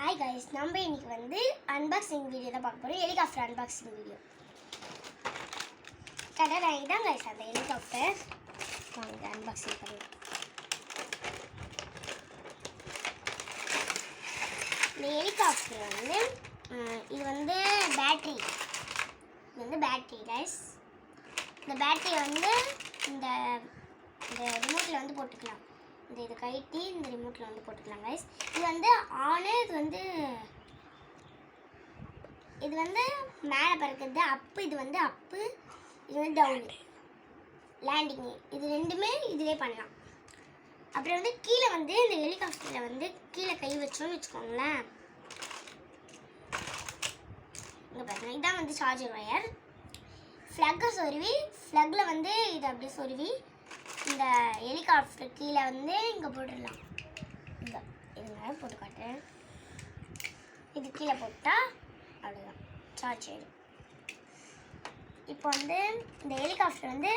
Hi guys, நம்ம இன்னைக்கு வந்து அன்பாக்சிங் வீடியோ தான் பார்க்க போகிறோம். Helicopter unboxing video. கரெக்டாக இதான் கைஸ் அந்த ஹெலிகாப்டர். வாங்க அன்பாக்சிங் பண்ணுவோம். இந்த ஹெலிகாப்டர் வந்து இது வந்து பேட்ரி. இது வந்து பேட்ரி கைஸ். இந்த பேட்டரியை வந்து இந்த ரிமோட்டில் வந்து போட்டுக்கலாம். இதை கழட்டி இந்த ரிமோட்டில் வந்து போட்டுக்கலாம் கைஸ். இது வந்து ஆனு, இது வந்து மேலே பறக்கிறது அப்பு, இது வந்து அப்பு, இது வந்து டவுனு லேண்டிங்கு. இது ரெண்டுமே இதிலே பண்ணலாம். அப்புறம் வந்து கீழே வந்து இந்த ஹெலிகாப்டரில் வந்து கீழே கை வச்சோன்னு வச்சுக்கோங்களேன். இங்கே பாருங்கள், இதான் வந்து சார்ஜர் ஒயர். ஃப்ளக்கை சொருவி ஃப்ளக்கில் வந்து இதை அப்படியே சொருவி இந்த ஹெலிகாப்டர் கீழே வந்து இங்கே போட்டுடலாம். இங்கே இதுங்க போட்டு காட்டுறேன். இது கீழே போட்டால் அவ்வளோதான், சார்ஜ் ஆகிடும். இப்போ வந்து இந்த ஹெலிகாப்டர் வந்து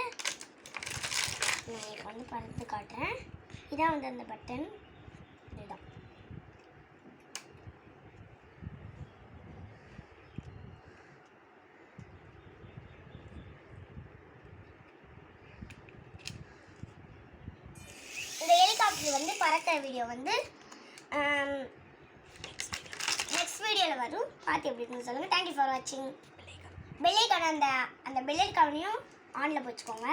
நான் எனக்கு வந்து பறந்து காட்டுறேன். இதான் வந்து அந்த பட்டன். இதுதான் வந்து பறக்கிற வீடியோ வந்து நெக்ஸ்ட் வீடியோவில் வரும். பார்த்து எப்படி இருக்குன்னு சொல்லுங்கள். தேங்க்யூ ஃபார் வாட்சிங். பெல் ஐக்கான அந்த பெல் ஐக்கானையும் ஆனில் வச்சுக்கோங்க.